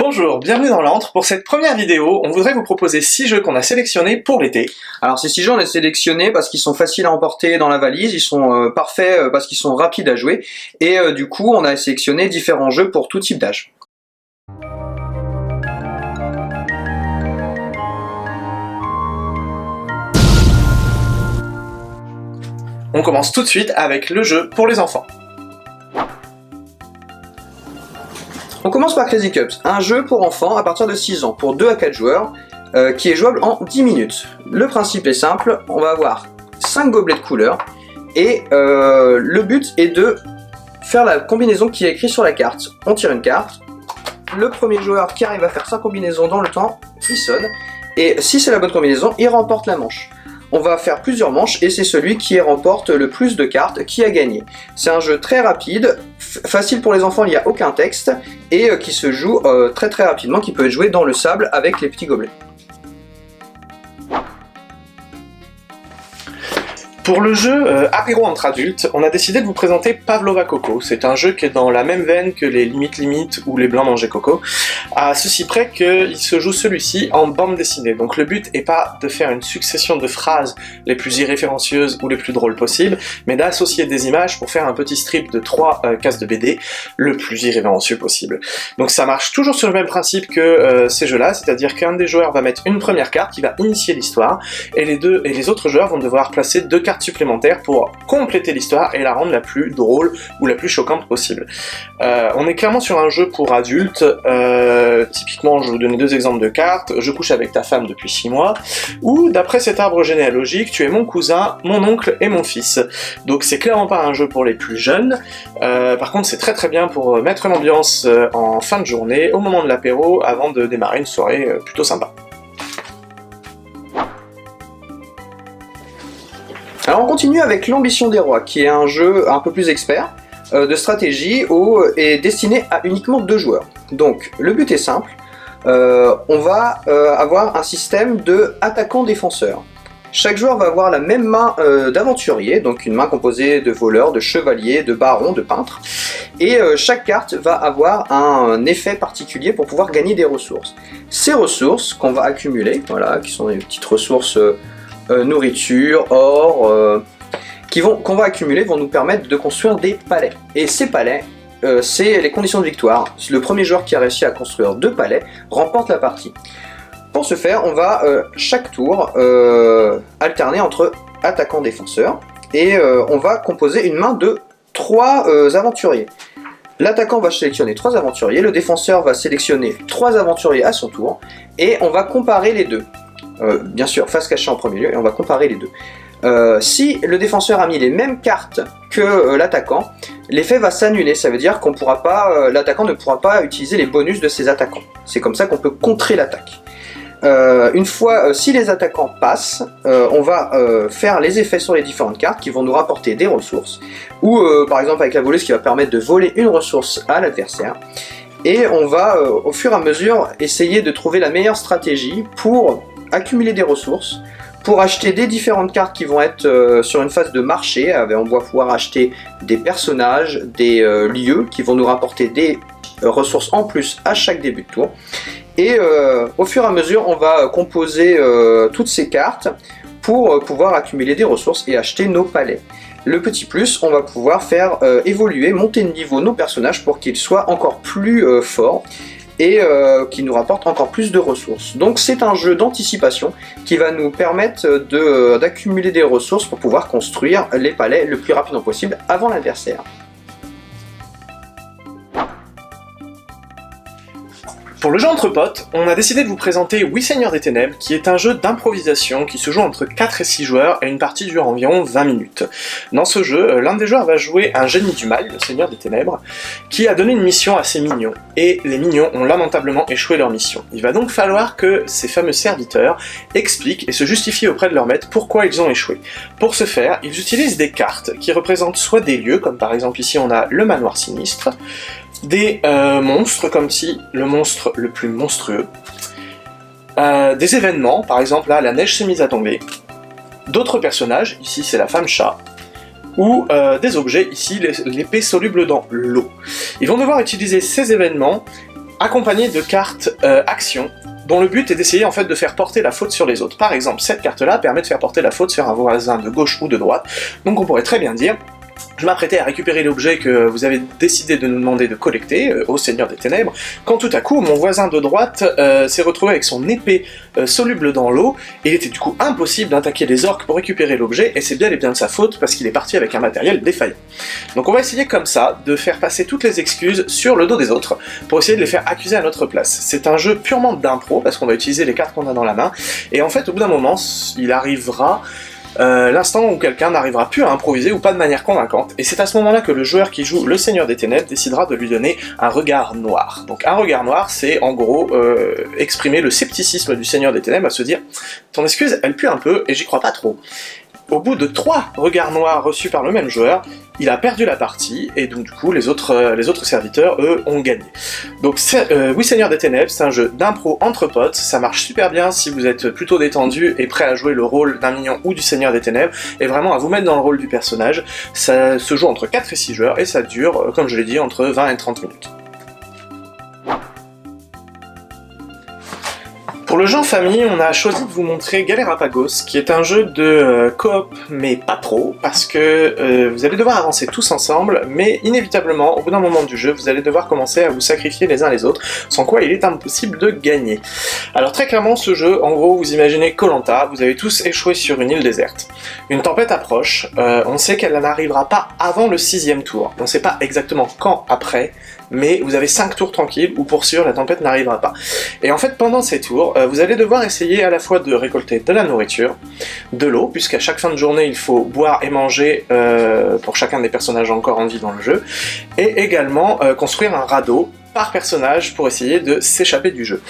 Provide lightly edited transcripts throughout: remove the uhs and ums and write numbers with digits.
Bonjour, bienvenue dans l'antre. Pour cette première vidéo, on voudrait vous proposer 6 jeux qu'on a sélectionnés pour l'été. Alors ces 6 jeux on les a sélectionnés parce qu'ils sont faciles à emporter dans la valise, ils sont parfaits parce qu'ils sont rapides à jouer, et du coup on a sélectionné différents jeux pour tout type d'âge. On commence tout de suite avec le jeu pour les enfants. On commence par Crazy Cups, un jeu pour enfants à partir de 6 ans, pour 2 à 4 joueurs, qui est jouable en 10 minutes. Le principe est simple, on va avoir 5 gobelets de couleurs, et le but est de faire la combinaison qui est écrite sur la carte. On tire une carte, le premier joueur qui arrive à faire sa combinaison dans le temps, il sonne, et si c'est la bonne combinaison, il remporte la manche. On va faire plusieurs manches et c'est celui qui remporte le plus de cartes qui a gagné. C'est un jeu très rapide, facile pour les enfants, il n'y a aucun texte, et qui se joue très rapidement, qui peut être joué dans le sable avec les petits gobelets. Pour le jeu apéro entre adultes, on a décidé de vous présenter Pavlova Coco. C'est un jeu qui est dans la même veine que les Limites ou les Blancs Manger Coco, à ceci près qu'il se joue celui-ci en bande dessinée. Donc le but n'est pas de faire une succession de phrases les plus irréférencieuses ou les plus drôles possibles, mais d'associer des images pour faire un petit strip de 3 cases de BD le plus irrévérencieux possible. Donc ça marche toujours sur le même principe que ces jeux-là, c'est-à-dire qu'un des joueurs va mettre une première carte qui va initier l'histoire, et les autres joueurs vont devoir placer 2 cartes supplémentaires pour compléter l'histoire et la rendre la plus drôle ou la plus choquante possible. On est clairement sur un jeu pour adultes. Typiquement, je vais vous donner 2 exemples de cartes. Je couche avec ta femme depuis 6 mois, ou d'après cet arbre généalogique, tu es mon cousin, mon oncle et mon fils. Donc c'est clairement pas un jeu pour les plus jeunes. Par contre, c'est très bien pour mettre l'ambiance en fin de journée, au moment de l'apéro, avant de démarrer une soirée plutôt sympa. Alors on continue avec l'Ambition des Rois, qui est un jeu un peu plus expert, de stratégie, et destiné à uniquement 2 joueurs. Donc le but est simple, on va avoir un système de attaquant-défenseur. Chaque joueur va avoir la même main d'aventurier, donc une main composée de voleurs, de chevaliers, de barons, de peintres, et chaque carte va avoir un effet particulier pour pouvoir gagner des ressources. Ces ressources qu'on va accumuler, voilà, qui sont des petites ressources nourriture, or, qu'on va accumuler, vont nous permettre de construire des palais. Et ces palais, c'est les conditions de victoire. Le premier joueur qui a réussi à construire 2 palais remporte la partie. Pour ce faire, on va chaque tour alterner entre attaquant-défenseur, et on va composer une main de 3 aventuriers. L'attaquant va sélectionner 3 aventuriers, le défenseur va sélectionner 3 aventuriers à son tour, et on va comparer les deux. Bien sûr, face cachée en premier lieu, et on va comparer les deux. Si le défenseur a mis les mêmes cartes que l'attaquant, l'effet va s'annuler, ça veut dire qu'on pourra pas, l'attaquant ne pourra pas utiliser les bonus de ses attaquants. C'est comme ça qu'on peut contrer l'attaque. Une fois, si les attaquants passent, on va faire les effets sur les différentes cartes qui vont nous rapporter des ressources, ou par exemple avec la voleuse qui va permettre de voler une ressource à l'adversaire. Et on va au fur et à mesure essayer de trouver la meilleure stratégie pour accumuler des ressources, pour acheter des différentes cartes qui vont être sur une phase de marché. On va pouvoir acheter des personnages, des lieux qui vont nous rapporter des ressources en plus à chaque début de tour. Et au fur et à mesure, on va composer toutes ces cartes pour pouvoir accumuler des ressources et acheter nos palais. Le petit plus, on va pouvoir faire évoluer, monter de niveau nos personnages pour qu'ils soient encore plus forts, et qui nous rapporte encore plus de ressources. Donc c'est un jeu d'anticipation qui va nous permettre d'accumuler des ressources pour pouvoir construire les palais le plus rapidement possible avant l'adversaire. Pour le jeu entre potes, on a décidé de vous présenter Oui Seigneur des Ténèbres, qui est un jeu d'improvisation qui se joue entre 4 et 6 joueurs, et une partie dure environ 20 minutes. Dans ce jeu, l'un des joueurs va jouer un génie du mal, le Seigneur des Ténèbres, qui a donné une mission à ses mignons, et les mignons ont lamentablement échoué leur mission. Il va donc falloir que ces fameux serviteurs expliquent et se justifient auprès de leur maître pourquoi ils ont échoué. Pour ce faire, ils utilisent des cartes qui représentent soit des lieux, comme par exemple ici on a le manoir sinistre, des monstres, comme si le monstre le plus monstrueux, des événements, par exemple là la neige s'est mise à tomber, d'autres personnages, ici c'est la femme chat, ou des objets, ici l'épée soluble dans l'eau. Ils vont devoir utiliser ces événements accompagnées de cartes actions, dont le but est d'essayer en fait de faire porter la faute sur les autres. Par exemple, cette carte-là permet de faire porter la faute sur un voisin de gauche ou de droite, donc on pourrait très bien dire: je m'apprêtais à récupérer l'objet que vous avez décidé de nous demander de collecter, au Seigneur des Ténèbres, quand tout à coup, mon voisin de droite s'est retrouvé avec son épée soluble dans l'eau, et il était du coup impossible d'attaquer les orques pour récupérer l'objet, et c'est bien et bien de sa faute, parce qu'il est parti avec un matériel défaillant. Donc on va essayer comme ça, de faire passer toutes les excuses sur le dos des autres, pour essayer de les faire accuser à notre place. C'est un jeu purement d'impro, parce qu'on va utiliser les cartes qu'on a dans la main, et en fait, au bout d'un moment, il arrivera l'instant où quelqu'un n'arrivera plus à improviser ou pas de manière convaincante, et c'est à ce moment-là que le joueur qui joue le Seigneur des Ténèbres décidera de lui donner un regard noir. Donc un regard noir, c'est en gros exprimer le scepticisme du Seigneur des Ténèbres, à se dire: ton excuse, elle pue un peu et j'y crois pas trop. Au bout de 3 regards noirs reçus par le même joueur, il a perdu la partie, et donc du coup les autres serviteurs, eux, ont gagné. Donc oui, Seigneur des Ténèbres, c'est un jeu d'impro entre potes, ça marche super bien si vous êtes plutôt détendu et prêt à jouer le rôle d'un mignon ou du Seigneur des Ténèbres, et vraiment à vous mettre dans le rôle du personnage. Ça se joue entre 4 et 6 joueurs, et ça dure, comme je l'ai dit, entre 20 et 30 minutes. Pour le jeu en famille, on a choisi de vous montrer Galerapagos, qui est un jeu de coop, mais pas trop, parce que vous allez devoir avancer tous ensemble, mais inévitablement, au bout d'un moment du jeu, vous allez devoir commencer à vous sacrifier les uns les autres, sans quoi il est impossible de gagner. Alors très clairement, ce jeu, en gros, vous imaginez Koh-Lanta, vous avez tous échoué sur une île déserte. Une tempête approche, on sait qu'elle n'arrivera pas avant le 6e tour, on ne sait pas exactement quand après, mais vous avez 5 tours tranquilles où pour sûr la tempête n'arrivera pas. Et en fait pendant ces tours, vous allez devoir essayer à la fois de récolter de la nourriture, de l'eau, puisqu'à chaque fin de journée il faut boire et manger pour chacun des personnages encore en vie dans le jeu, et également construire un radeau par personnage pour essayer de s'échapper du jeu.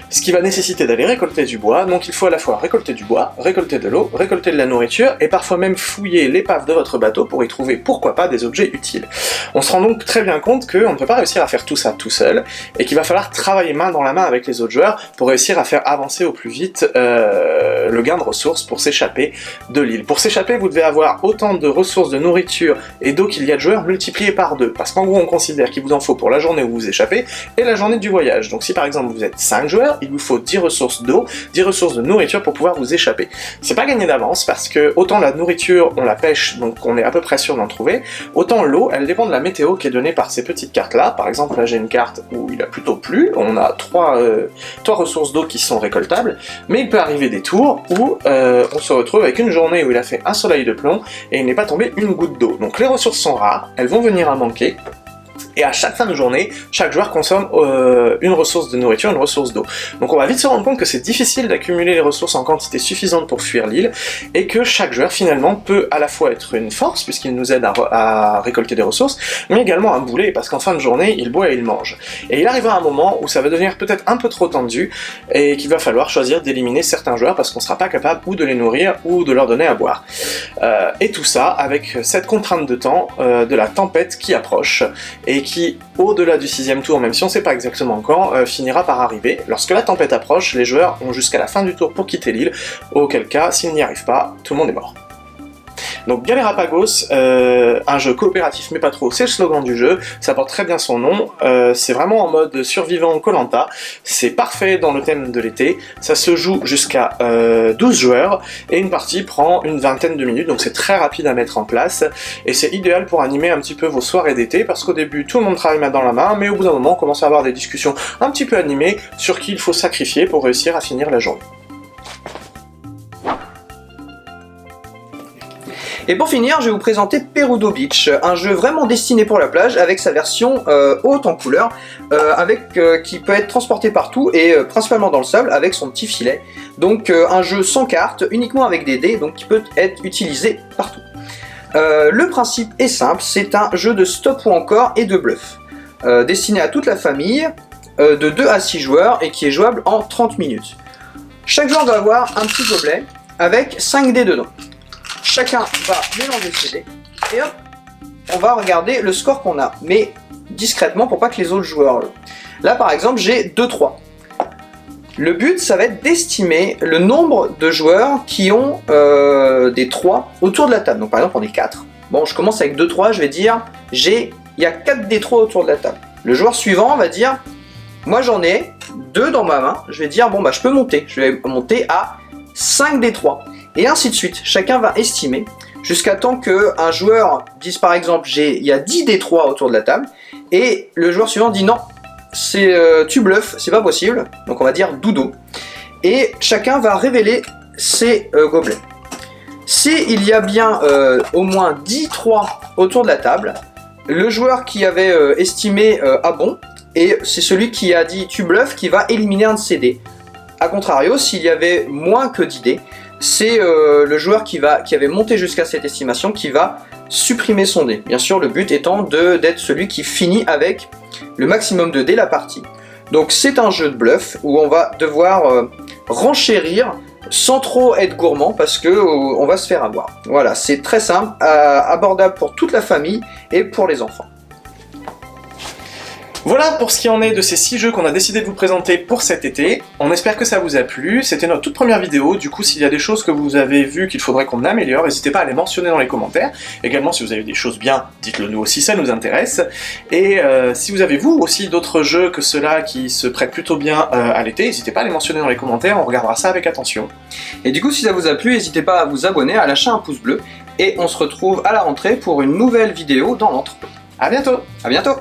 Ce qui va nécessiter d'aller récolter du bois, donc il faut à la fois récolter du bois, récolter de l'eau, récolter de la nourriture, et parfois même fouiller l'épave de votre bateau pour y trouver, pourquoi pas, des objets utiles. On se rend donc très bien compte qu'on ne peut pas réussir à faire tout ça tout seul, et qu'il va falloir travailler main dans la main avec les autres joueurs pour réussir à faire avancer au plus vite le gain de ressources pour s'échapper de l'île. Pour s'échapper, vous devez avoir autant de ressources de nourriture et d'eau qu'il y a de joueurs multipliés par 2, parce qu'en gros on considère qu'il vous en faut pour la journée où vous échappez, et la journée du voyage. Donc si par exemple vous êtes 5 joueurs, il vous faut 10 ressources d'eau, 10 ressources de nourriture pour pouvoir vous échapper. C'est pas gagné d'avance, parce que autant la nourriture, on la pêche, donc on est à peu près sûr d'en trouver, autant l'eau, elle dépend de la météo qui est donnée par ces petites cartes là. Par exemple là j'ai une carte où il a plutôt plu, on a 3 ressources d'eau qui sont récoltables, mais il peut arriver des tours où on se retrouve avec une journée où il a fait un soleil de plomb et il n'est pas tombé une goutte d'eau. Donc les ressources sont rares, elles vont venir à manquer, et à chaque fin de journée, chaque joueur consomme une ressource de nourriture, une ressource d'eau. Donc on va vite se rendre compte que c'est difficile d'accumuler les ressources en quantité suffisante pour fuir l'île, et que chaque joueur finalement peut à la fois être une force, puisqu'il nous aide à récolter des ressources, mais également un boulet, parce qu'en fin de journée, il boit et il mange. Et il arrivera un moment où ça va devenir peut-être un peu trop tendu, et qu'il va falloir choisir d'éliminer certains joueurs, parce qu'on ne sera pas capable ou de les nourrir, ou de leur donner à boire. Et tout ça avec cette contrainte de temps de la tempête qui approche, et qui, au-delà du 6e tour, même si on ne sait pas exactement quand, finira par arriver. Lorsque la tempête approche, les joueurs ont jusqu'à la fin du tour pour quitter l'île, auquel cas, s'ils n'y arrivent pas, tout le monde est mort. Donc Galerapagos, un jeu coopératif mais pas trop, c'est le slogan du jeu, ça porte très bien son nom, c'est vraiment en mode survivant Koh-Lanta, c'est parfait dans le thème de l'été, ça se joue jusqu'à 12 joueurs, et une partie prend une vingtaine de minutes, donc c'est très rapide à mettre en place, et c'est idéal pour animer un petit peu vos soirées d'été, parce qu'au début tout le monde travaille main dans la main, mais au bout d'un moment on commence à avoir des discussions un petit peu animées sur qui il faut sacrifier pour réussir à finir la journée. Et pour finir, je vais vous présenter Perudo Beach, un jeu vraiment destiné pour la plage, avec sa version haute en couleur, qui peut être transporté partout, et principalement dans le sable, avec son petit filet. Donc un jeu sans carte, uniquement avec des dés, donc qui peut être utilisé partout. Le principe est simple, c'est un jeu de stop ou encore et de bluff, destiné à toute la famille, de 2 à 6 joueurs, et qui est jouable en 30 minutes. Chaque joueur va avoir un petit gobelet, avec 5 dés dedans. Chacun va mélanger ses dés, et hop, on va regarder le score qu'on a, mais discrètement pour pas que les autres joueurs... Là par exemple j'ai 2-3. Le but ça va être d'estimer le nombre de joueurs qui ont des 3 autour de la table. Donc par exemple on est 4. Bon, je commence avec 2-3, je vais dire, il y a 4 des 3 autour de la table. Le joueur suivant va dire, Moi j'en ai 2 dans ma main, je vais dire bon bah je peux monter, je vais monter à 5 D3. Et ainsi de suite, chacun va estimer jusqu'à temps qu'un joueur dise par exemple il y a 10 D3 autour de la table, et le joueur suivant dit non, tu bluffes, c'est pas possible, donc on va dire dodo. Et chacun va révéler ses gobelets. S'il y a bien au moins 10 3 autour de la table, le joueur qui avait estimé a bon, et c'est celui qui a dit tu bluffes qui va éliminer un de ses dés. A contrario, s'il y avait moins que 10 dés, c'est le joueur qui avait monté jusqu'à cette estimation qui va supprimer son dé. Bien sûr, le but étant d'être celui qui finit avec le maximum de dés la partie. Donc c'est un jeu de bluff où on va devoir renchérir sans trop être gourmand parce que on va se faire avoir. Voilà, c'est très simple, abordable pour toute la famille et pour les enfants. Voilà pour ce qui en est de ces 6 jeux qu'on a décidé de vous présenter pour cet été. On espère que ça vous a plu, c'était notre toute première vidéo, du coup s'il y a des choses que vous avez vues qu'il faudrait qu'on améliore, n'hésitez pas à les mentionner dans les commentaires. Également si vous avez des choses bien, dites-le nous aussi, ça nous intéresse. Et si vous avez vous aussi d'autres jeux que ceux-là qui se prêtent plutôt bien à l'été, n'hésitez pas à les mentionner dans les commentaires, on regardera ça avec attention. Et du coup si ça vous a plu, n'hésitez pas à vous abonner, à lâcher un pouce bleu, et on se retrouve à la rentrée pour une nouvelle vidéo dans l'entrepôt. À bientôt. À bientôt.